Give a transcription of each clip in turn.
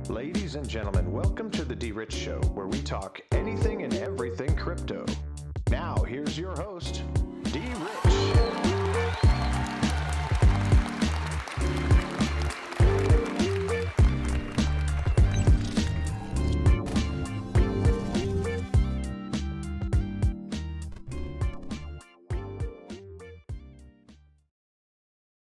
Ladies and gentlemen, welcome to the DRich Show, where we talk anything and everything crypto. Now, here's your host, DRich.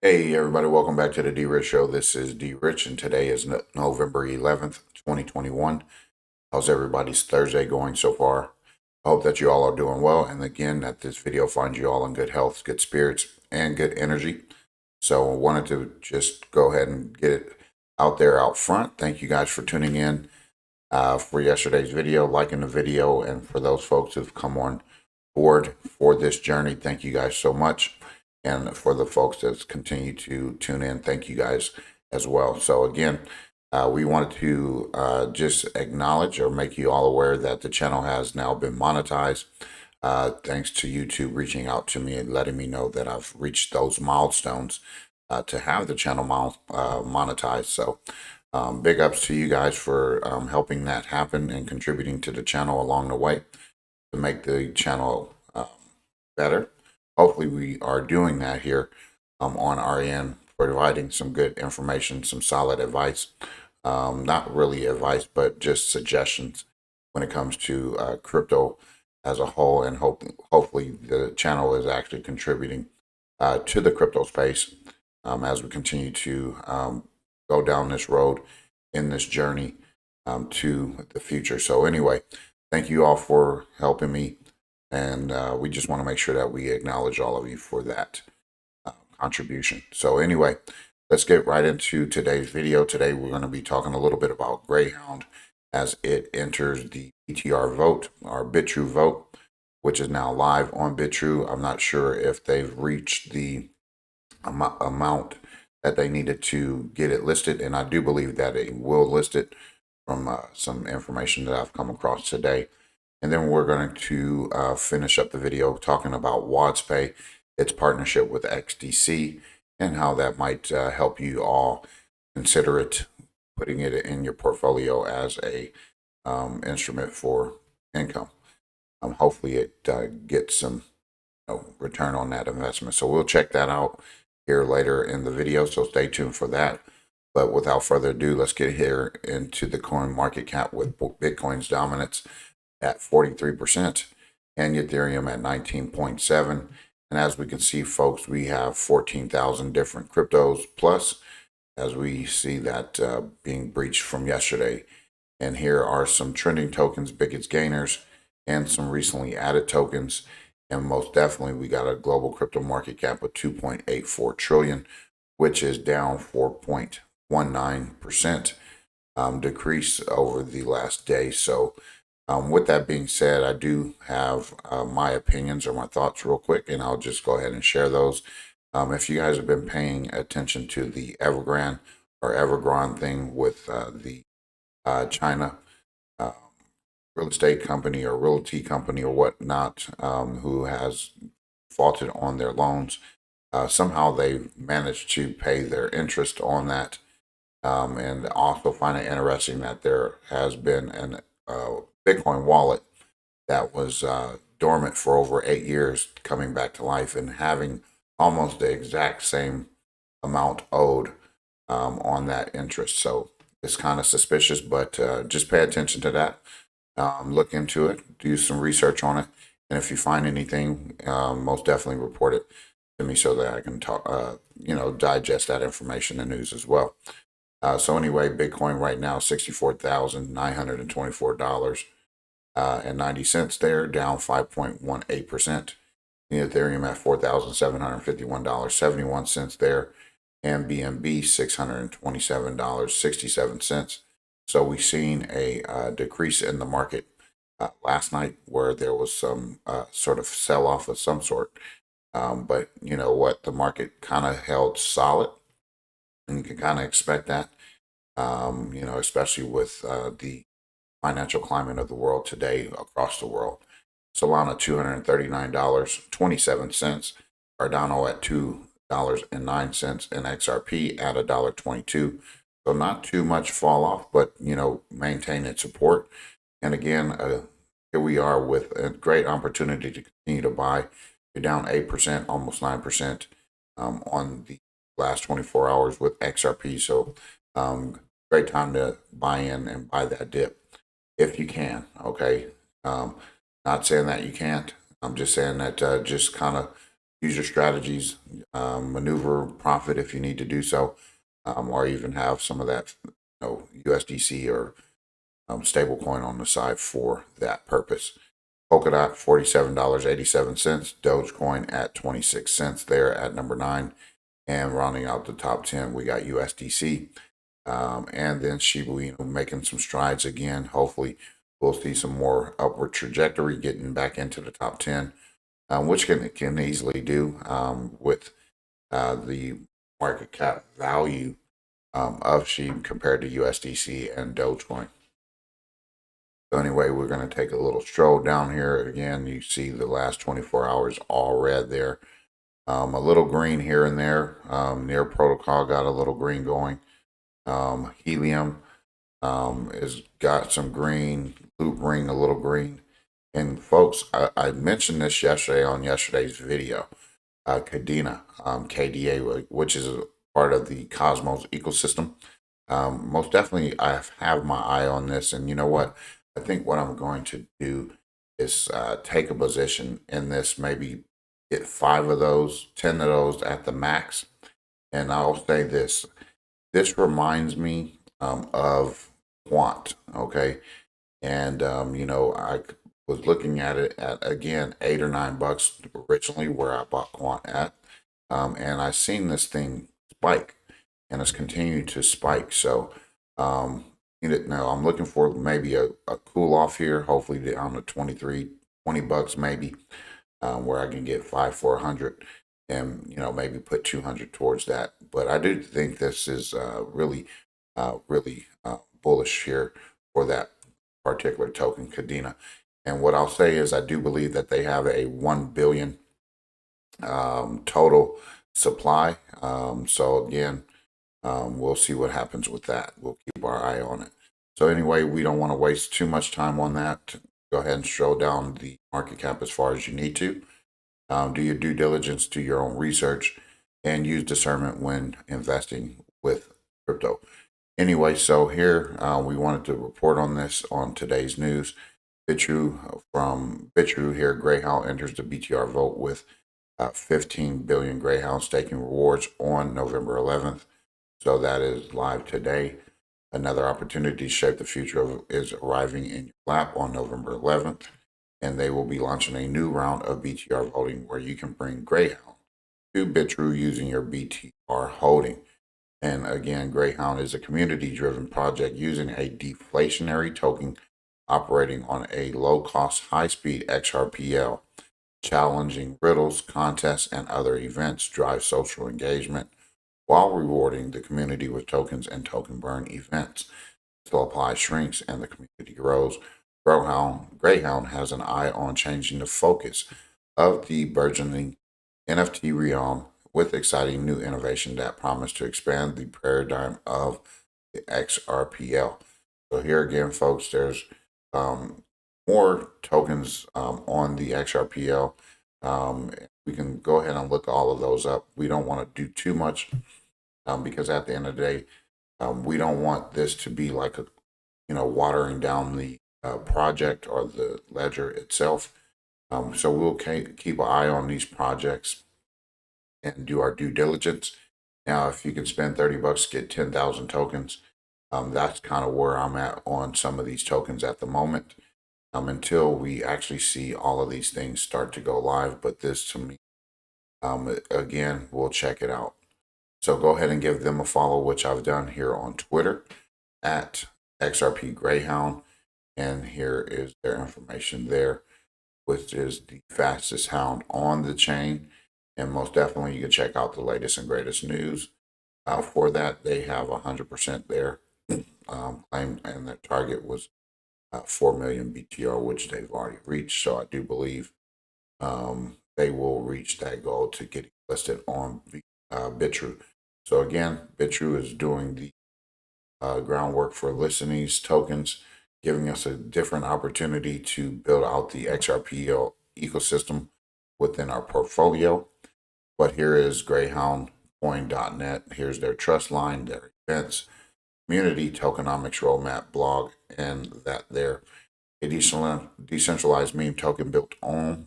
Hey everybody, welcome back to the DRich Show. This is DRich and today is November 11th, 2021. How's everybody's Thursday going so far? I hope that you all are doing well, and again that this video finds you all in good health, good spirits, and good energy. So I wanted to just go ahead and get it out there out front. Thank you guys for tuning in for yesterday's video, liking the video, and for those folks who've come on board for this journey, thank you guys so much. And for the folks that continue to tune in, thank you guys as well. So again, we wanted to just acknowledge or make you all aware that the channel has now been monetized. Thanks to YouTube reaching out to me and letting me know that I've reached those milestones to have the channel monetized. So big ups to you guys for helping that happen and contributing to the channel along the way to make the channel better. Hopefully we are doing that here on our end, providing some good information, some solid advice. Not really advice, but just suggestions when it comes to crypto as a whole. And hopefully the channel is actually contributing to the crypto space as we continue to go down this road in this journey to the future. So anyway, thank you all for helping me. And we just want to make sure that we acknowledge all of you for that contribution. So anyway, let's get right into today's video. Today, we're going to be talking a little bit about Greyhound as it enters the BTR vote, or Bitrue vote, which is now live on Bitrue. I'm not sure if they've reached the amount that they needed to get it listed. And I do believe that it will list it from some information that I've come across today. And then we're going to finish up the video talking about Wadzpay, its partnership with XDC, and how that might help you all consider it, putting it in your portfolio as a instrument for income. Hopefully it gets some return on that investment. So we'll check that out here later in the video. So stay tuned for that. But without further ado, let's get here into the coin market cap with Bitcoin's dominance at 43% and Ethereum at 19.7. And as we can see, folks, we have 14,000 different cryptos plus, as we see that being breached from yesterday. And here are some trending tokens, biggest gainers, and some recently added tokens. And most definitely, we got a global crypto market cap of 2.84 trillion, which is down 4.19% decrease over the last day. So with that being said, I do have my opinions or my thoughts real quick, and I'll just go ahead and share those. If you guys have been paying attention to the Evergrande thing with the China real estate company or realty company or whatnot, who has defaulted on their loans, somehow they've managed to pay their interest on that. And also find it interesting that there has been an Bitcoin wallet that was dormant for over 8 years coming back to life and having almost the exact same amount owed on that interest. So it's kind of suspicious, but just pay attention to that. Look into it, do some research on it. And if you find anything, most definitely report it to me so that I can talk, digest that information and news as well. So anyway, Bitcoin right now, $64,924 and 90 cents there, down 5.18%. Ethereum at $4,751.71 there, and BNB $627.67. So we've seen a decrease in the market last night, where there was some sort of sell-off of some sort. But you know what, the market kind of held solid, and you can kind of expect that. Especially with the financial climate of the world today across the world. Solana $239.27, Cardano at $2.09, and XRP at $1.22 So not too much fall off, but maintain its support. And again, here we are with a great opportunity to continue to buy. You're down 8%, almost 9% on the last 24 hours with XRP. So great time to buy in and buy that dip if you can. Okay, not saying that you can't. I'm just saying that just kind of use your strategies, maneuver profit if you need to do so, or even have some of that, USDC or stable coin on the side for that purpose. Polkadot, $47.87. Dogecoin at 26 cents there at number 9. And rounding out the top 10, we got USDC. And then Shiba Inu making some strides again. Hopefully, we'll see some more upward trajectory getting back into the top 10, which can easily do with the market cap value of SHIB compared to USDC and Dogecoin. So anyway, we're going to take a little stroll down here. Again, you see the last 24 hours all red there. A little green here and there. Near Protocol got a little green going. Helium has got some green. Loop Ring a little green. And folks, I mentioned this yesterday on yesterday's video. Kadena, KDA, which is a part of the Cosmos ecosystem. Most definitely, I have my eye on this. And you know what? I think what I'm going to do is take a position in this, maybe get 5 of those, 10 of those at the max. And I'll say this. This reminds me of Quant, okay? And, I was looking at it at, again, $8 or $9 originally where I bought Quant at. And I seen this thing spike, and it's continued to spike. So, now I'm looking for maybe a cool off here, hopefully down to 23, $20 maybe, where I can get 5 for 100 and, maybe put 200 towards that. But I do think this is really bullish here for that particular token, Kadena. And what I'll say is I do believe that they have a 1 billion total supply. So again, we'll see what happens with that. We'll keep our eye on it. So anyway, we don't want to waste too much time on that. Go ahead and stroll down the market cap as far as you need to. Do your due diligence, do your own research, and use discernment when investing with crypto. Anyway, so here we wanted to report on this on today's news. Bitrue from Bitrue here, Greyhound enters the BTR vote with 15 billion Greyhound staking rewards on November 11th. So that is live today. Another opportunity to shape the future is arriving in your lap on November 11th. And they will be launching a new round of BTR voting where you can bring Greyhound to Bitrue using your BTR holding. And again, Greyhound is a community-driven project using a deflationary token operating on a low-cost, high-speed XRPL. Challenging riddles, contests, and other events drive social engagement while rewarding the community with tokens and token burn events. Supply shrinks and the community grows. Greyhound has an eye on changing the focus of the burgeoning NFT realm with exciting new innovation that promise to expand the paradigm of the XRPL. So here again, folks, there's more tokens on the XRPL. We can go ahead and look all of those up. We don't want to do too much because at the end of the day, we don't want this to be like watering down the project or the ledger itself. So we'll keep an eye on these projects and do our due diligence. Now, if you can spend $30, get 10,000 tokens. That's kind of where I'm at on some of these tokens at the moment. Until we actually see all of these things start to go live. But this to me, again, we'll check it out. So go ahead and give them a follow, which I've done here on Twitter at XRP Greyhound. And here is their information there, which is the fastest hound on the chain. And most definitely, you can check out the latest and greatest news. For that, they have 100% there claimed, and their target was 4 million BTR, which they've already reached. So I do believe they will reach that goal to get listed on Bitrue. So again, Bitrue is doing the groundwork for listing these tokens, giving us a different opportunity to build out the XRPO ecosystem within our portfolio. But here is GreyhoundCoin.net. Here's their trust line, their events, community, tokenomics roadmap, blog, and that they're a decentralized meme token built on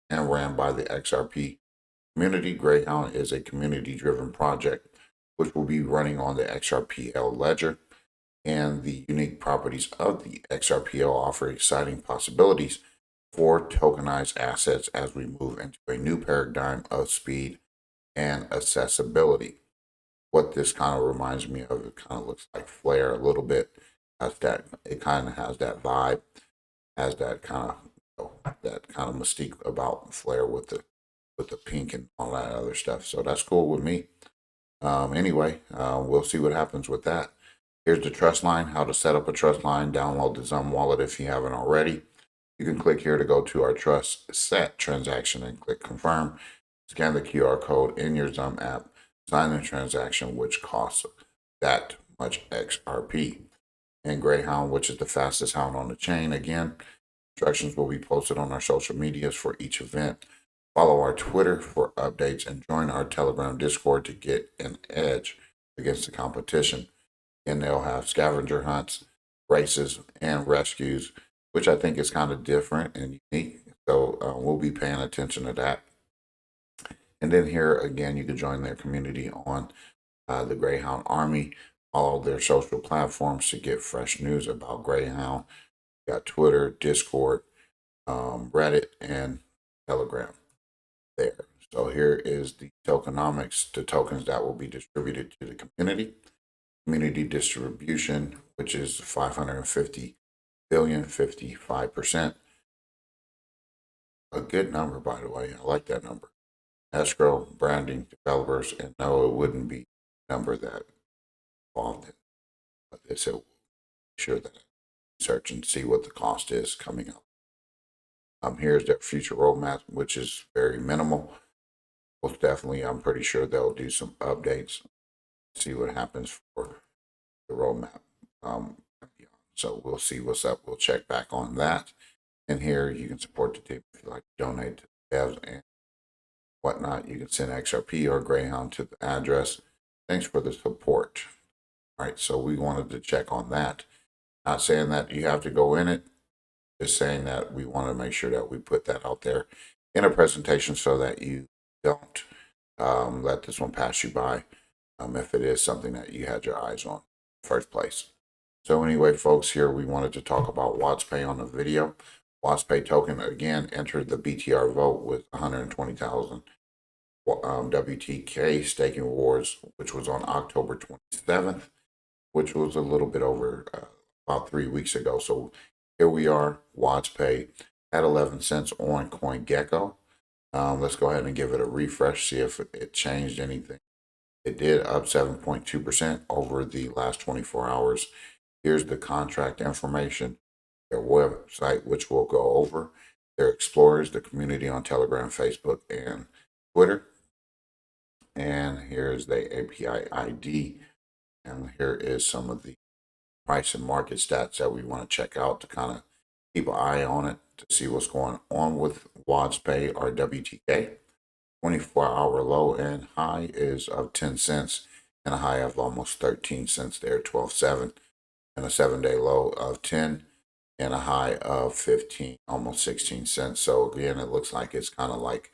and ran by the XRP community. Greyhound is a community-driven project which will be running on the XRPL ledger, and the unique properties of the XRPL offer exciting possibilities for tokenized assets as we move into a new paradigm of speed and accessibility. What this kind of reminds me of, it kind of looks like Flare a little bit. It kind of has that vibe, has that kind of mystique about Flare with the pink and all that other stuff. So that's cool with me. Anyway, we'll see what happens with that. Here's the trust line, how to set up a trust line. Download the Zum wallet if you haven't already. You can click here to go to our trust set transaction and click confirm. Scan the QR code in your Zum app, sign the transaction, which costs that much XRP. And Greyhound, which is the fastest hound on the chain. Again, instructions will be posted on our social medias for each event. Follow our Twitter for updates and join our Telegram Discord to get an edge against the competition. And they'll have scavenger hunts, races, and rescues, which I think is kind of different and unique. So we'll be paying attention to that. And then here again, you can join their community on the Greyhound Army. Follow their social platforms to get fresh news about Greyhound. You got Twitter, Discord, Reddit, and Telegram there. So here is the tokenomics, the tokens that will be distributed to the community. Community distribution, which is 550 billion, 55%. A good number, by the way. I like that number. Escrow, branding, developers, and no, it wouldn't be a number that involved it. But they said, sure that I search and see what the cost is coming up. Here's their future roadmap, which is very minimal. Most definitely, I'm pretty sure they'll do some updates, see what happens for the roadmap. So we'll see what's up. We'll check back on that. And here you can support the team if you like to donate to the devs and whatnot. You can send XRP or Greyhound to the address. Thanks for the support. All right, so we wanted to check on that. Not saying that you have to go in it, just saying that we want to make sure that we put that out there in a presentation so that you don't let this one pass you by if it is something that you had your eyes on in the first place. So anyway, folks, here we wanted to talk about Wadzpay on the video. Wadzpay token, again, entered the BTR vote with 120,000 WTK staking rewards, which was on October 27th, which was a little bit over about 3 weeks ago. So here we are, Wadzpay at 11 cents on CoinGecko. Let's go ahead and give it a refresh, see if it changed anything. It did up 7.2% over the last 24 hours. Here's the contract information, their website, which we'll go over, their explorers, the community on Telegram, Facebook, and Twitter. And here's the API ID. And here is some of the price and market stats that we want to check out to kind of keep an eye on it to see what's going on with Wadzpay or WTK. 24-hour low and high is of 10 cents and a high of almost 13 cents there, 12.7, and a 7-day low of 10 and a high of 15, almost 16 cents. So again, it looks like it's kind of like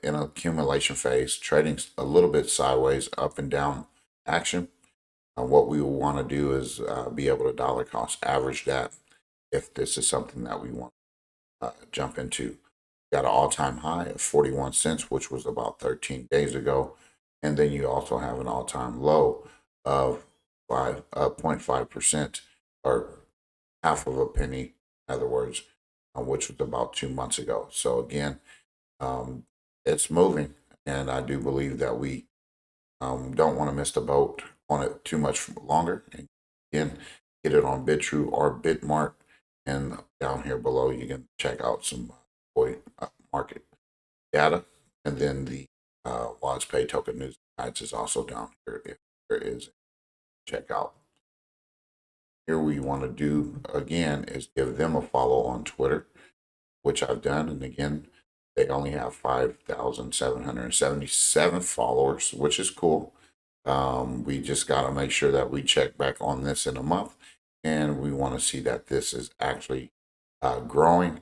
in an accumulation phase, trading a little bit sideways, up and down action. What we will want to do is be able to dollar cost average that if this is something that we want to jump into. Got an all-time high of 41 cents, which was about 13 days ago. And then you also have an all-time low of 0.5% or half of a penny, in other words, which was about 2 months ago. So again, it's moving, and I do believe that we don't want to miss the boat on it too much longer. And again, get it on Bitrue or Bitmark, and down here below you can check out some market data, and then the WadsPay token news guides is also down here if there is check out. Here we want to do again is give them a follow on Twitter, which I've done. And again, they only have 5,777 followers, which is cool. We just got to make sure that we check back on this in a month, and we want to see that this is actually growing.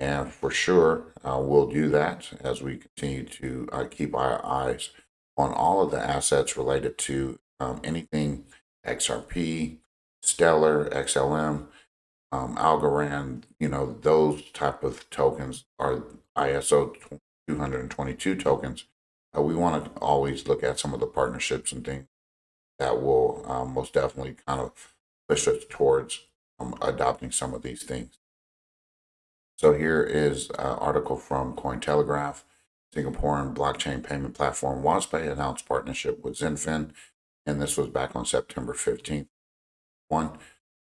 And for sure, we'll do that as we continue to keep our eyes on all of the assets related to anything XRP, Stellar, XLM, Algorand, those type of tokens are ISO 222 tokens. We want to always look at some of the partnerships and things that will most definitely kind of push us towards adopting some of these things. So here is an article from Cointelegraph. Singaporean blockchain payment platform WadsPay announced partnership with Zenfin, and this was back on September 15th.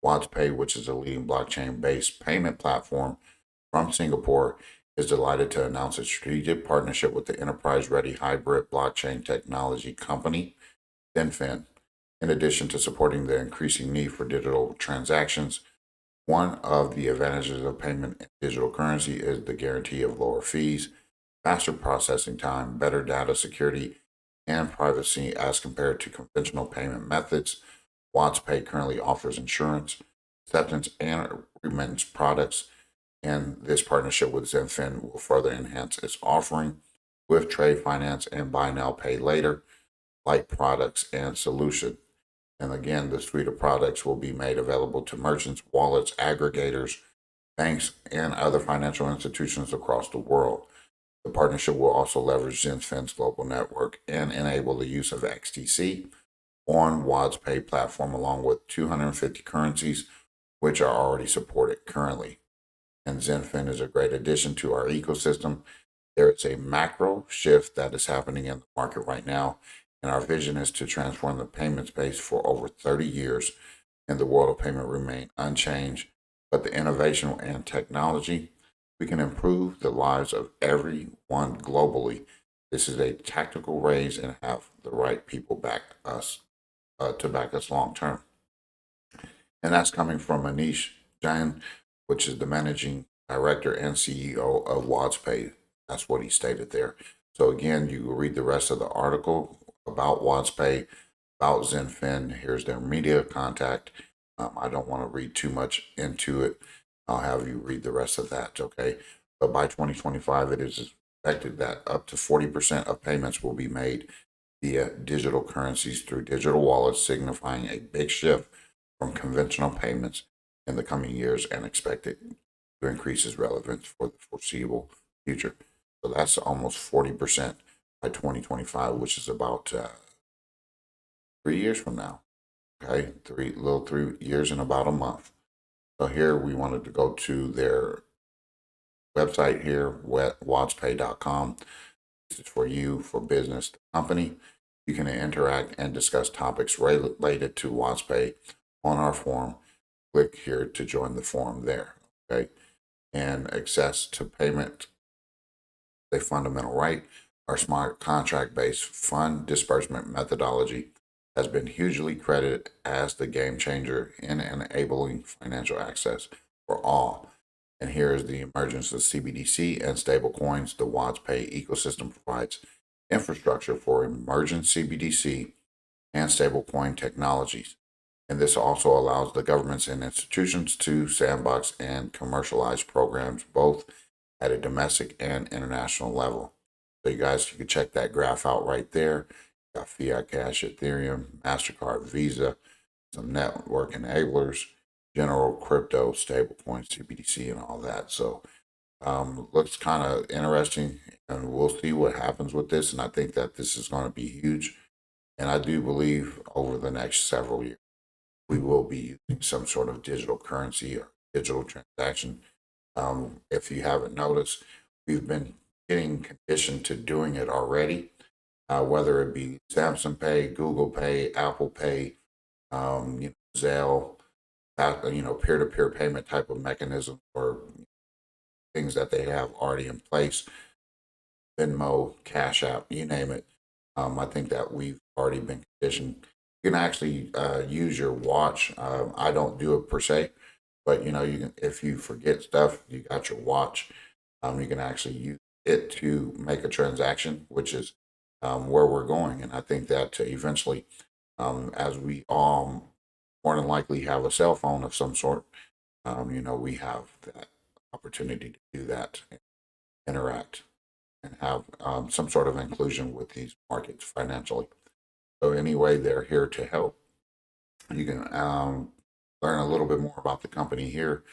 Wadzpay, which is a leading blockchain-based payment platform from Singapore, is delighted to announce a strategic partnership with the enterprise-ready hybrid blockchain technology company, Zenfin. In addition to supporting the increasing need for digital transactions, one of the advantages of payment in digital currency is the guarantee of lower fees, faster processing time, better data security, and privacy as compared to conventional payment methods. WadsPay currently offers insurance, acceptance, and remittance products, and this partnership with Zenfin will further enhance its offering with trade finance and buy now, pay later like products and solutions. And again, the suite of products will be made available to merchants, wallets, aggregators, banks, and other financial institutions across the world. The partnership will also leverage Zenfin's global network and enable the use of XDC on WadsPay platform along with 250 currencies, which are already supported currently. And Zenfin is a great addition to our ecosystem. There is a macro shift that is happening in the market right now, and our vision is to transform the payment space for over 30 years, and the world of payment remain unchanged. But the innovation and technology, we can improve the lives of everyone globally. This is a tactical raise and have the right people back us to back us long term. And that's coming from Manish Jain, which is the managing director and CEO of WadsPay. That's what he stated there. So again, you will read the rest of the article about WadsPay, about Zenfin. Here's their media contact. I don't want to read too much into it. I'll have you read the rest of that, okay? But by 2025, it is expected that up to 40% of payments will be made via digital currencies through digital wallets, signifying a big shift from conventional payments in the coming years and expected to increase its relevance for the foreseeable future. So that's almost 40% by 2025, which is about 3 years from now. Okay, 3 years and about a month. So here we wanted to go to their website here, wadzpay.com. This is for you, for business, the company. You can interact and discuss topics related to WadsPay on our forum. Click here to join the forum there. Okay, and access to payment, a fundamental right. Our smart contract-based fund disbursement methodology has been hugely credited as the game changer in enabling financial access for all. And here is the emergence of CBDC and stablecoins. The WadsPay ecosystem provides infrastructure for emerging CBDC and stablecoin technologies. And this also allows the governments and institutions to sandbox and commercialize programs both at a domestic and international level. So you guys, you can check that graph out right there. You got Fiat Cash, Ethereum, MasterCard, Visa, some network enablers, general crypto, stablecoins, CBDC, and all that. So looks kind of interesting, and we'll see what happens with this. And I think that this is going to be huge. And I do believe over the next several years, we will be using some sort of digital currency or digital transaction. If you haven't noticed, we've been getting conditioned to doing it already, whether it be Samsung Pay, Google Pay, Apple Pay, Zelle, peer-to-peer payment type of mechanism or things that they have already in place, Venmo, Cash App, you name it. I think that we've already been conditioned You can actually use your watch. I don't do it per se, but you know, you can, if you forget stuff, you got your watch. You can actually use it to make a transaction, which is where we're going. And I think that eventually, as we all more than likely have a cell phone of some sort, you know, we have that opportunity to do that, and interact, and have some sort of inclusion with these markets financially. So anyway, they're here to help. You can learn a little bit more about the company here,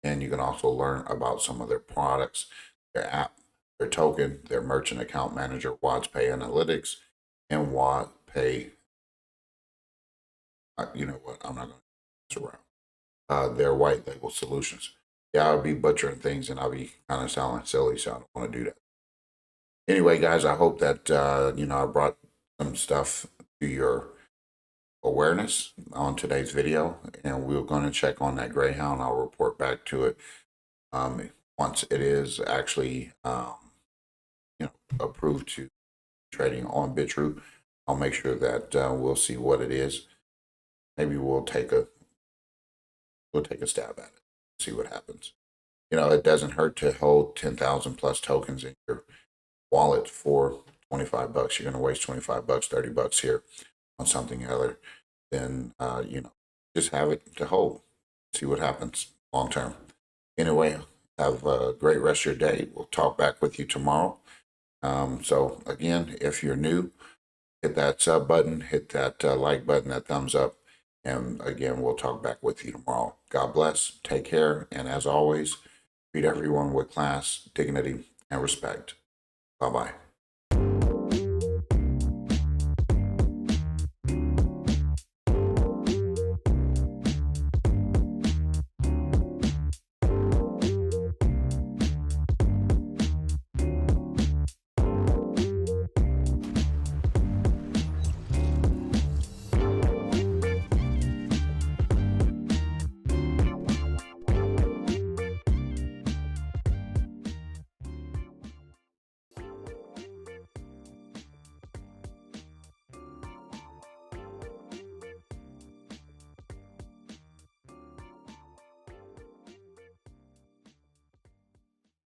and you can also learn about some of their products, their app, their token, their merchant account manager, WadsPay Analytics, and WadsPay. You know what? I'm not going to mess around. Their white label solutions. Yeah, I'll be butchering things, and I'll be kind of sounding silly, so I don't want to do that. Anyway, guys, I hope that you know, I brought some stuff to your awareness on today's video, and we're going to check on that Greyhound. I'll report back to it once it is actually you know, approved to trading on Bitrue. I'll make sure that we'll see what it is. Maybe we'll take a stab at it, see what happens. You know, it doesn't hurt to hold 10,000 plus tokens in your wallet for $25. You're going to waste $25, $30 here on something other than you know, just have it to hold, see what happens long term. Anyway, have a great rest of your day. We'll talk back with you tomorrow. So again, if you're new, hit that sub button, hit that like button, that thumbs up, and again, we'll talk back with you tomorrow. God bless, take care, and as always, treat everyone with class, dignity, and respect. Bye-bye.